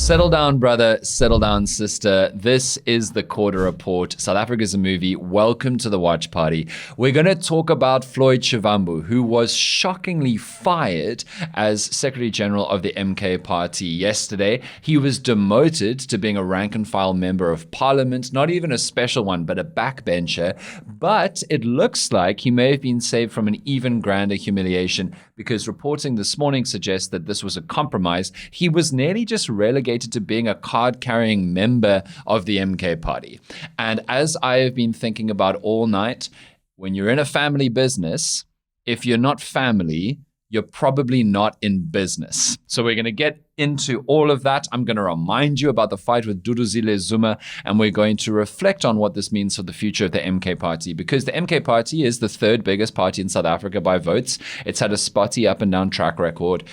Settle down, brother. Settle down, sister. This is the Quarter Report. South Africa is a movie. Welcome to the watch party. We're going to talk about Floyd Shivambu, who was shockingly fired as Secretary General of the MK Party yesterday. He was demoted to being a rank and file member of Parliament, not even a special one, but a backbencher. But it looks like he may have been saved from an even grander humiliation because reporting this morning suggests that this was a compromise. He was nearly just relegated to being a card-carrying member of the MK Party. And as I have been thinking about all night, when you're in a family business, if you're not family, you're probably not in business. So we're going to get into all of that. I'm going to remind you about the fight with Duduzile Zuma, and we're going to reflect on what this means for the future of the MK Party, because the MK Party is the third biggest party in South Africa by votes. It's had a spotty up and down track record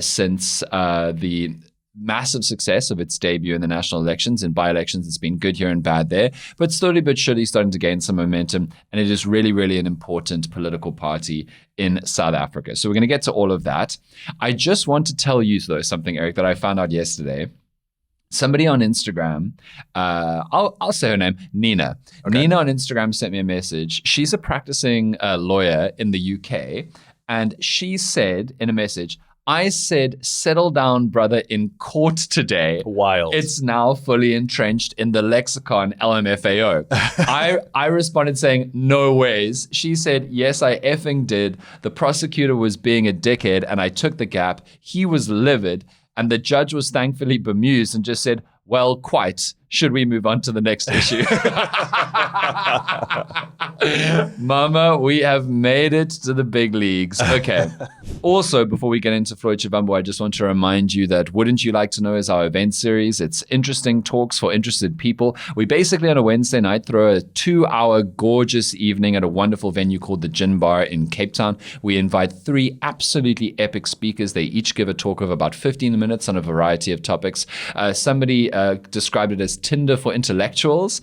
since the massive success of its debut in the national elections. In by-elections, it's been good here and bad there, but slowly but surely starting to gain some momentum, and it is really, really an important political party in South Africa. So we're going to get to all of that. I just want to tell you, though, something, Eric, that I found out yesterday. Somebody on Instagram, I'll say her name, Nina. Okay. Nina on Instagram sent me a message. She's a practicing lawyer in the UK, and she said in a message, I said, settle down, brother, in court today. Wild. It's now fully entrenched in the lexicon LMFAO. I responded saying, no ways. She said, yes, I effing did. The prosecutor was being a dickhead and I took the gap. He was livid and the judge was thankfully bemused and just said, well, quite. Should we move on to the next issue? Mama, we have made it to the big leagues. Okay. Also, before we get into Floyd Shivambu, I just want to remind you that Wouldn't You Like to Know is our event series. It's interesting talks for interested people. We basically on a Wednesday night throw a 2-hour gorgeous evening at a wonderful venue called the Gin Bar in Cape Town. We invite 3 absolutely epic speakers. They each give a talk of about 15 minutes on a variety of topics. Somebody described it as Tinder for intellectuals.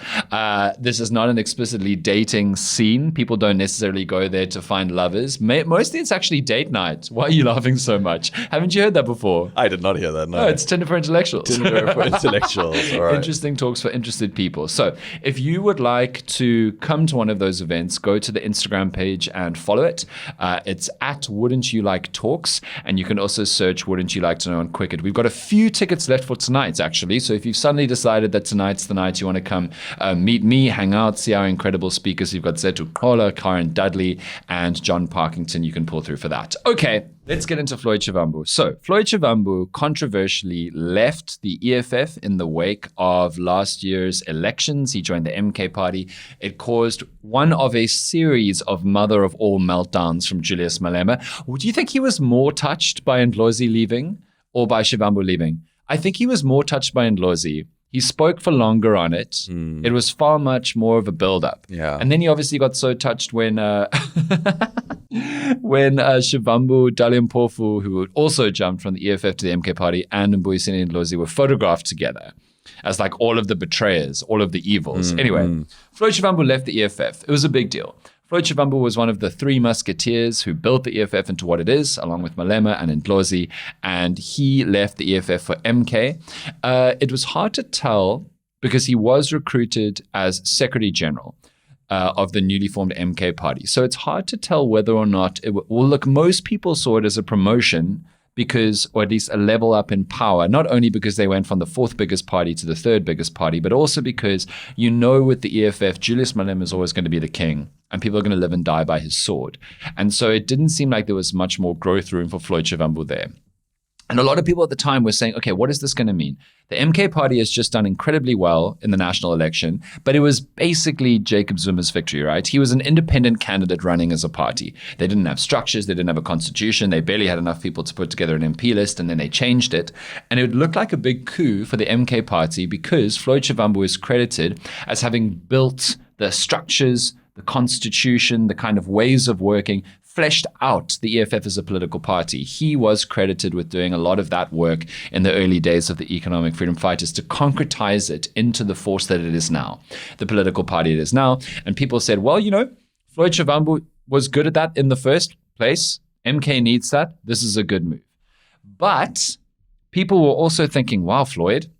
This is not an explicitly dating scene. People don't necessarily go there to find lovers. Mostly it's actually date night. Why are you laughing so much? Haven't you heard that before? I did not hear that, no. Oh, it's Tinder for intellectuals. Tinder for intellectuals, all right. Interesting talks for interested people. So if you would like to come to one of those events, go to the Instagram page and follow it. It's at Wouldn't You Like Talks, and you can also search Wouldn't You Like to Know on Quicket. We've got a few tickets left for tonight, actually. So if you've suddenly decided that tonight's the night you want to come meet me, hang out, see our incredible speakers. You've got Zetu Kola, Karen Dudley, and John Parkington. You can pull through for that. Okay, let's get into Floyd Shivambu. So Floyd Shivambu controversially left the EFF in the wake of last year's elections. He joined the MK Party. It caused one of a series of mother of all meltdowns from Julius Malema. Do you think he was more touched by Ndlozi leaving or by Shivambu leaving? I think he was more touched by Ndlozi. He spoke for longer on it. It was far much more of a build-up. Yeah. And then he obviously got so touched when Shivambu, Dalian Mpofu, who also jumped from the EFF to the MK Party, and Mbuyiseni Ndlozi were photographed together as like all of the betrayers, all of the evils. Anyway, Floyd Shivambu left the EFF. It was a big deal. Floyd Shivambu was one of the 3 musketeers who built the EFF into what it is, along with Malema and Ndlozi, and he left the EFF for MK. It was hard to tell because he was recruited as Secretary General of the newly formed MK Party. So it's hard to tell whether or not look, most people saw it as a promotion because, or at least a level up in power, not only because they went from the 4th biggest party to the 3rd biggest party, but also because with the EFF, Julius Malema is always going to be the king and people are going to live and die by his sword. And so it didn't seem like there was much more growth room for Floyd Shivambu there. And a lot of people at the time were saying, okay, what is this going to mean? The MK Party has just done incredibly well in the national election, but it was basically Jacob Zuma's victory, right? He was an independent candidate running as a party. They didn't have structures. They didn't have a constitution. They barely had enough people to put together an MP list, and then they changed it. And it looked like a big coup for the MK Party because Floyd Shivambu is credited as having built the structures, the constitution, the kind of ways of working, fleshed out the EFF as a political party. He was credited with doing a lot of that work in the early days of the economic freedom fighters to concretize it into the force that it is now, the political party it is now. And people said, well, Floyd Shivambu was good at that in the first place. MK needs that. This is a good move. But people were also thinking, wow, Floyd,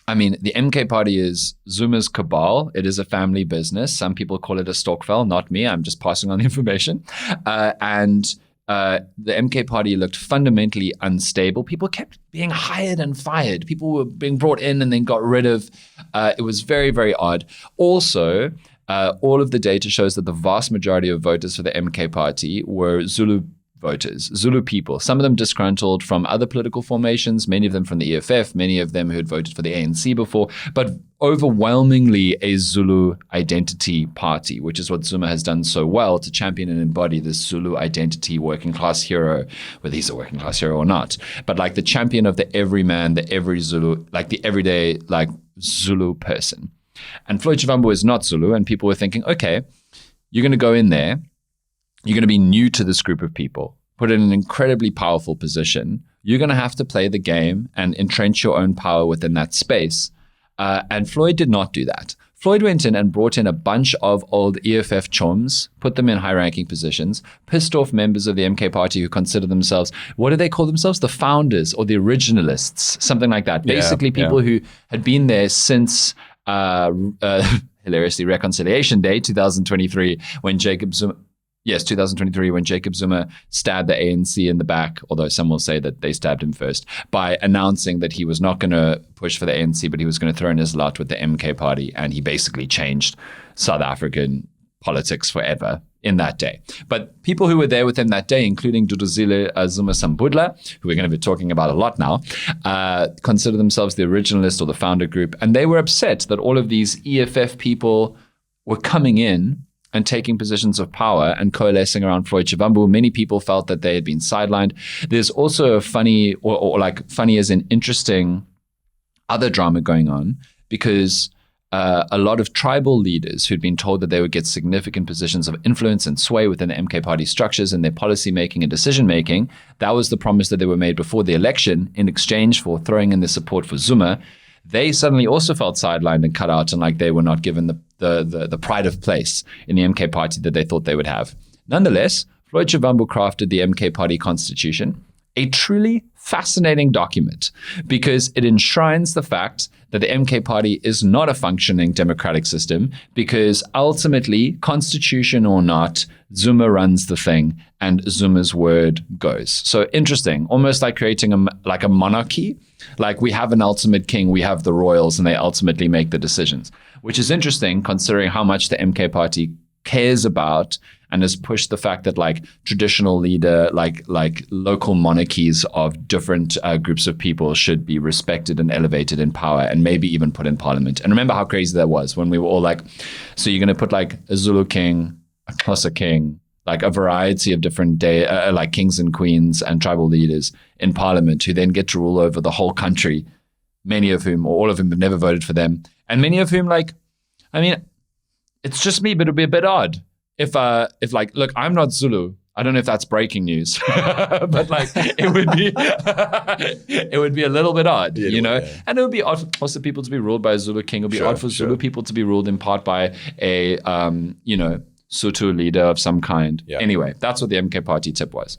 I mean, the MK party is Zuma's cabal. It is a family business. Some people call it a stokvel, not me. I'm just passing on the information. And the MK party looked fundamentally unstable. People kept being hired and fired. People were being brought in and then got rid of. It was very, very odd. Also, all of the data shows that the vast majority of voters for the MK party were Zulu voters, Zulu people, some of them disgruntled from other political formations, many of them from the EFF, many of them who had voted for the ANC before, but overwhelmingly a Zulu identity party, which is what Zuma has done so well to champion and embody this Zulu identity working class hero, whether he's a working class hero or not, but like the champion of the everyman, the every Zulu, like the everyday like Zulu person. And Floyd Shivambu is not Zulu, and people were thinking, okay, you're going to go in there, you're going to be new to this group of people, put in an incredibly powerful position. You're going to have to play the game and entrench your own power within that space. And Floyd did not do that. Floyd went in and brought in a bunch of old EFF chums, put them in high-ranking positions, pissed off members of the MK party who consider themselves, what do they call themselves? The founders or the originalists, something like that. Basically, people who had been there since hilariously Reconciliation Day, 2023, when Jacob Zuma... Yes, 2023, when Jacob Zuma stabbed the ANC in the back, although some will say that they stabbed him first, by announcing that he was not going to push for the ANC, but he was going to throw in his lot with the MK party. And he basically changed South African politics forever in that day. But people who were there with him that day, including Duduzile Zuma Sambudla, who we're going to be talking about a lot now, consider themselves the originalist or the founder group. And they were upset that all of these EFF people were coming in and taking positions of power and coalescing around Floyd Shivambu. Many people felt that they had been sidelined. There's also a funny, or like funny as in interesting, other drama going on, because a lot of tribal leaders who'd been told that they would get significant positions of influence and sway within the MK party structures and their policy making and decision making, that was the promise that they were made before the election in exchange for throwing in their support for Zuma. They suddenly also felt sidelined and cut out, and like they were not given the pride of place in the MK party that they thought they would have. Nonetheless, Floyd Shivambu crafted the MK party constitution, a truly fascinating document because it enshrines the fact that the MK party is not a functioning democratic system, because ultimately, constitution or not, Zuma runs the thing and Zuma's word goes. So interesting, almost like creating a monarchy. Like we have an ultimate king, we have the royals, and they ultimately make the decisions, which is interesting considering how much the MK party cares about and has pushed the fact that like traditional leader, like local monarchies of different groups of people should be respected and elevated in power and maybe even put in parliament. And remember how crazy that was when we were all like, so you're going to put like a Zulu king, a Xhosa king, like a variety of different like kings and queens and tribal leaders in parliament who then get to rule over the whole country, many of whom, or all of whom have never voted for them. And many of whom like, I mean, it's just me, but it'd be a bit odd if like, look, I'm not Zulu. I don't know if that's breaking news, but like it would be a little bit odd, you know? Yeah. And it would be odd for Xhosa people to be ruled by a Zulu king. It would be odd for Zulu people to be ruled in part by a, Sotho leader of some kind. Yeah. Anyway, that's what the MK party tip was.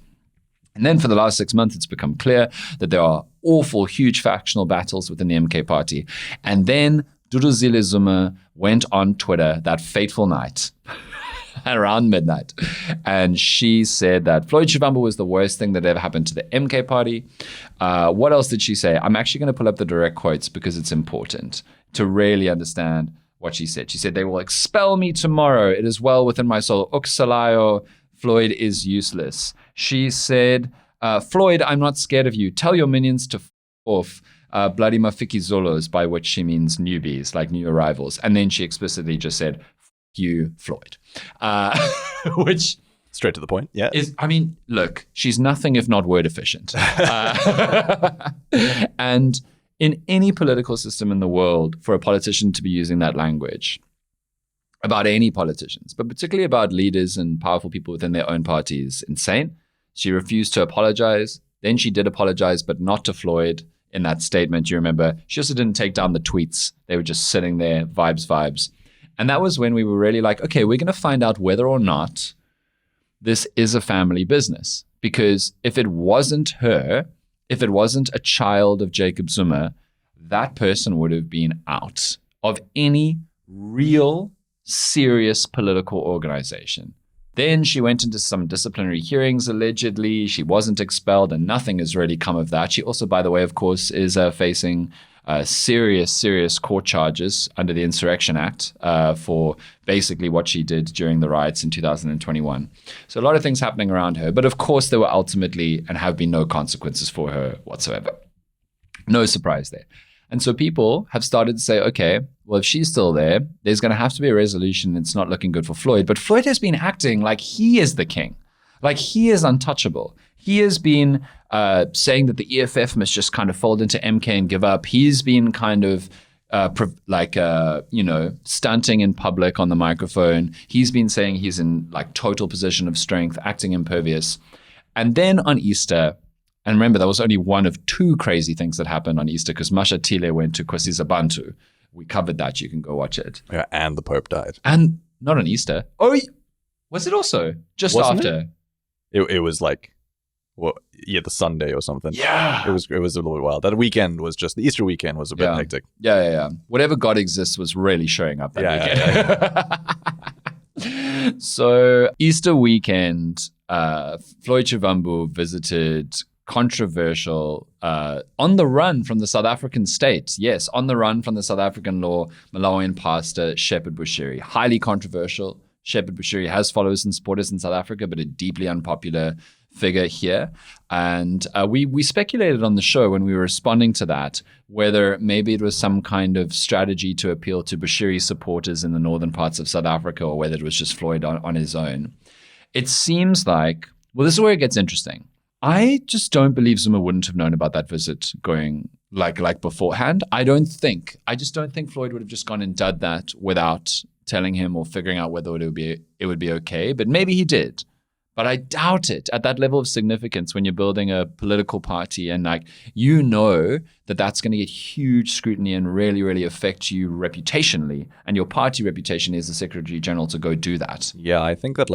And then for the last 6 months, it's become clear that there are awful, huge factional battles within the MK party. And then Duduzile Zuma went on Twitter that fateful night around midnight. And she said that Floyd Shivambu was the worst thing that ever happened to the MK party. What else did she say? I'm actually going to pull up the direct quotes because it's important to really understand what she said. She said, "They will expel me tomorrow. It is well within my soul. Uksalayo, Floyd is useless." She said, "Floyd, I'm not scared of you. Tell your minions to f off. Bloody Mafiki Zolos," by which she means newbies, like new arrivals. And then she explicitly just said, "F you, Floyd." Which... Straight to the point, yeah. I mean, look, she's nothing if not word efficient. And in any political system in the world, for a politician to be using that language about any politicians, but particularly about leaders and powerful people within their own party, is insane. She refused to apologize. Then she did apologize, but not to Floyd in that statement. You remember, she also didn't take down the tweets. They were just sitting there, vibes. And that was when we were really like, okay, we're going to find out whether or not this is a family business. Because if it wasn't her, if it wasn't a child of Jacob Zuma, that person would have been out of any real, serious political organization. Then she went into some disciplinary hearings, allegedly. She wasn't expelled, and nothing has really come of that. She also, by the way, of course, is facing serious court charges under the Insurrection Act for basically what she did during the riots in 2021. So a lot of things happening around her. But of course, there were ultimately and have been no consequences for her whatsoever. No surprise there. And so people have started to say, okay, well, if she's still there, there's going to have to be a resolution. It's not looking good for Floyd. But Floyd has been acting like he is the king, like he is untouchable. He has been saying that the EFF must just kind of fold into MK and give up. He's been kind of stunting in public on the microphone. He's been saying he's in like total position of strength, acting impervious. And then on Easter, and remember, that was only one of two crazy things that happened on Easter because Mashatile went to Kwasizabantu. We covered that. You can go watch it. Yeah, and the Pope died. And not on Easter. Oh, was it also? Just Wasn't after? It was like, the Sunday or something. Yeah. It was a little bit wild. That weekend was just, the Easter weekend was a bit hectic. Yeah. Whatever God exists was really showing up that weekend. So Easter weekend, Floyd Shivambu visited controversial, on the run from the South African state. Yes, on the run from the South African law, Malawian pastor Prophet Bushiri. Highly controversial. Prophet Bushiri has followers and supporters in South Africa, but a deeply unpopular figure here. And we speculated on the show when we were responding to that, whether maybe it was some kind of strategy to appeal to Bushiri supporters in the northern parts of South Africa, or whether it was just Floyd on his own. It seems like, well, this is where it gets interesting. I just don't believe Zuma wouldn't have known about that visit going like beforehand. I just don't think Floyd would have just gone and done that without telling him or figuring out whether it would be okay. But maybe he did. But I doubt it at that level of significance when you're building a political party and that's going to get huge scrutiny and really, really affect you reputationally. And your party reputation is the Secretary General to go do that. Yeah, I think that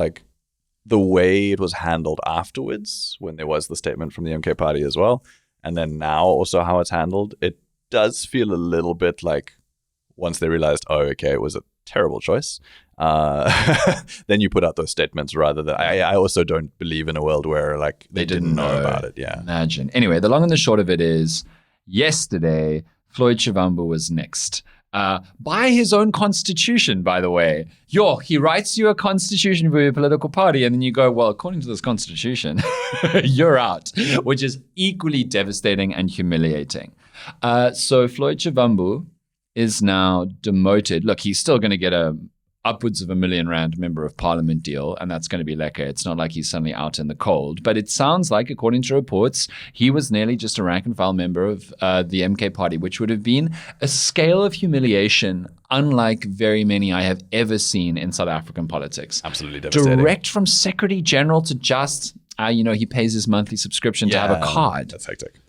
the way it was handled afterwards, when there was the statement from the MK party as well, and then now also how it's handled, it does feel a little bit like once they realized, oh, okay, it was a terrible choice, then you put out those statements rather than, I also don't believe in a world where they didn't know about it. Yeah. Imagine. Anyway, the long and the short of it is, yesterday, Floyd Shivambu was next. By his own constitution, by the way. He writes you a constitution for your political party, and then you go, well, according to this constitution, you're out, which is equally devastating and humiliating. So Floyd Shivambu is now demoted. Look, he's still going to get upwards of R1 million member of parliament deal, and that's going to be lekker. It's not like he's suddenly out in the cold, but it sounds like, according to reports, he was nearly just a rank and file member of the MK party, which would have been a scale of humiliation unlike very many I have ever seen in South African politics. Absolutely devastating. Direct from Secretary General to just, he pays his monthly subscription to have a card. That's hectic.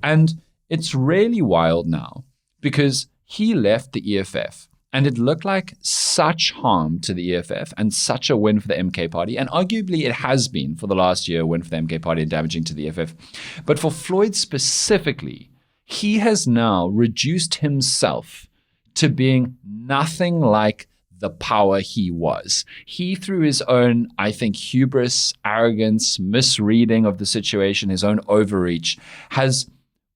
And it's really wild now because he left the EFF. And it looked like such harm to the EFF and such a win for the MK party. And arguably it has been for the last year a win for the MK party and damaging to the EFF. But for Floyd specifically, he has now reduced himself to being nothing like the power he was. He, through his own, I think, hubris, arrogance, misreading of the situation, his own overreach, has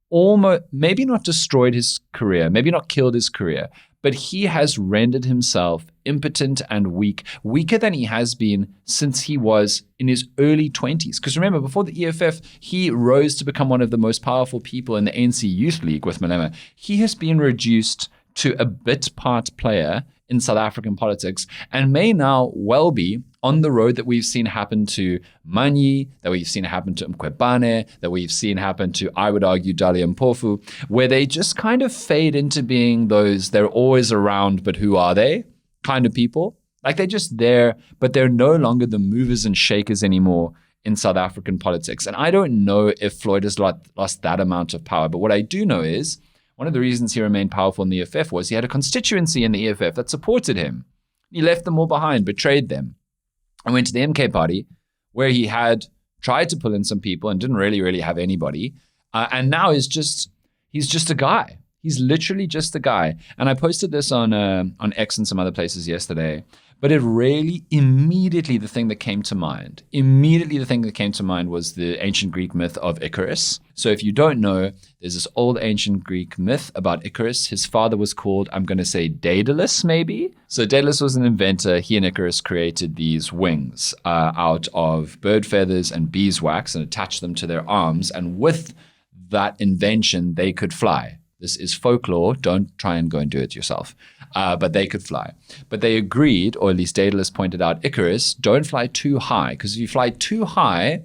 almost, maybe not destroyed his career, maybe not killed his career, but he has rendered himself impotent and weak, weaker than he has been since he was in his early 20s. Because remember, before the EFF, he rose to become one of the most powerful people in the ANC Youth League with Malema. He has been reduced to a bit part player in South African politics and may now well be on the road that we've seen happen to Manyi, that we've seen happen to Mkhwebane, that we've seen happen to, I would argue, Dali Mpofu, where they just kind of fade into being those they're always around, but who are they kind of people. Like they're just there, but they're no longer the movers and shakers anymore in South African politics. And I don't know if Floyd has lost that amount of power, but what I do know is one of the reasons he remained powerful in the EFF was he had a constituency in the EFF that supported him. He left them all behind, betrayed them, and went to the MK party where he had tried to pull in some people and didn't really have anybody. And now he's just a guy. He's literally just a guy. And I posted this on X and some other places yesterday. But it really, immediately the thing that came to mind was the ancient Greek myth of Icarus. So if you don't know, there's this old ancient Greek myth about Icarus. His father was called, I'm going to say Daedalus, maybe. So Daedalus was an inventor. He and Icarus created these wings out of bird feathers and beeswax and attached them to their arms. And with that invention, they could fly. This is folklore. Don't try and go and do it yourself. But they could fly. But they agreed, or at least Daedalus pointed out, Icarus, don't fly too high. Because if you fly too high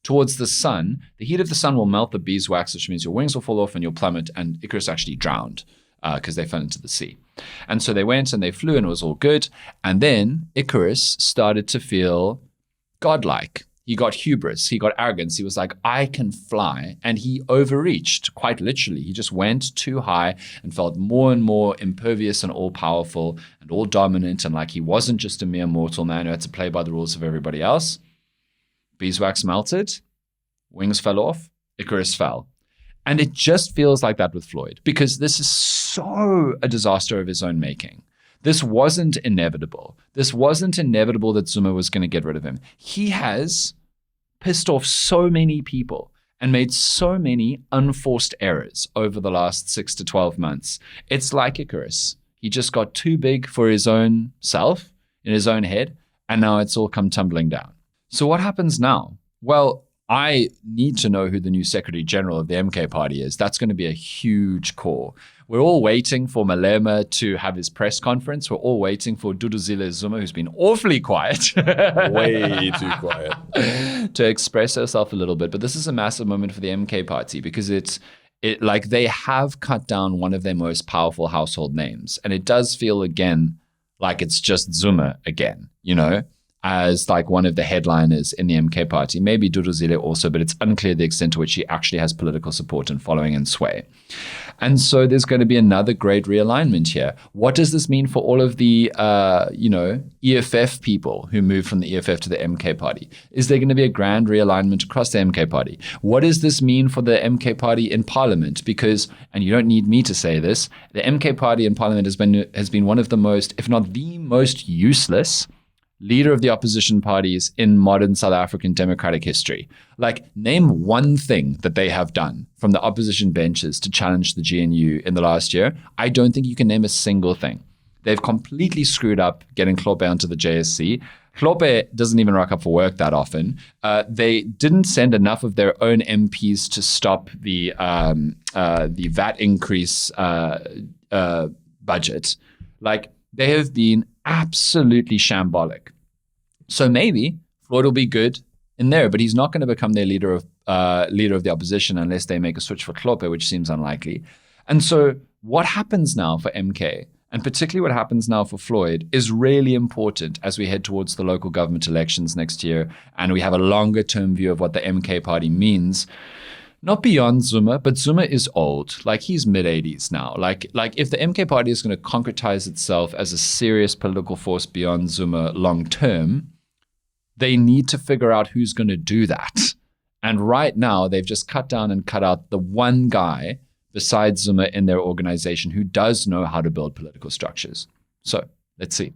towards the sun, the heat of the sun will melt the beeswax, which means your wings will fall off and you'll plummet. And Icarus actually drowned because they fell into the sea. And so they went and they flew and it was all good. And then Icarus started to feel godlike. He got hubris, he got arrogance. He was like, I can fly. And he overreached, quite literally. He just went too high and felt more and more impervious and all-powerful and all-dominant, and like he wasn't just a mere mortal man who had to play by the rules of everybody else. Beeswax melted, wings fell off, Icarus fell. And it just feels like that with Floyd, because this is so a disaster of his own making. This wasn't inevitable. This wasn't inevitable that Zuma was going to get rid of him. He has pissed off so many people and made so many unforced errors over the last 6 to 12 months. It's like Icarus. He just got too big for his own self, in his own head, and now it's all come tumbling down. So what happens now? Well, I need to know who the new Secretary General of the MK party is. That's going to be a huge call. We're all waiting for Malema to have his press conference. We're all waiting for Duduzile Zuma, who's been awfully quiet. Way too quiet. To express herself a little bit. But this is a massive moment for the MK party because it like they have cut down one of their most powerful household names. And it does feel again like it's just Zuma again, you know, as like one of the headliners in the MK party, maybe Duduzile also, but it's unclear the extent to which he actually has political support and following and sway. And so there's going to be another great realignment here. What does this mean for all of the, EFF people who moved from the EFF to the MK party? Is there going to be a grand realignment across the MK party? What does this mean for the MK party in parliament? Because, and you don't need me to say this, the MK party in parliament has been one of the most, if not the most useless leader of the opposition parties in modern South African democratic history. Like, name one thing that they have done from the opposition benches to challenge the GNU in the last year. I don't think you can name a single thing. They've completely screwed up getting Hlophe onto the JSC. Hlophe doesn't even rock up for work that often. They didn't send enough of their own MPs to stop the VAT increase budget. Like, they have been absolutely shambolic. So maybe Floyd will be good in there, but he's not going to become their leader of the opposition unless they make a switch for Hlophe, which seems unlikely. And so what happens now for MK, and particularly what happens now for Floyd, is really important as we head towards the local government elections next year, and we have a longer term view of what the MK party means. Not beyond Zuma, but Zuma is old. Like, he's mid-80s now. Like if the MK party is going to concretize itself as a serious political force beyond Zuma long term, they need to figure out who's going to do that. And right now, they've just cut down and cut out the one guy besides Zuma in their organization who does know how to build political structures. So let's see.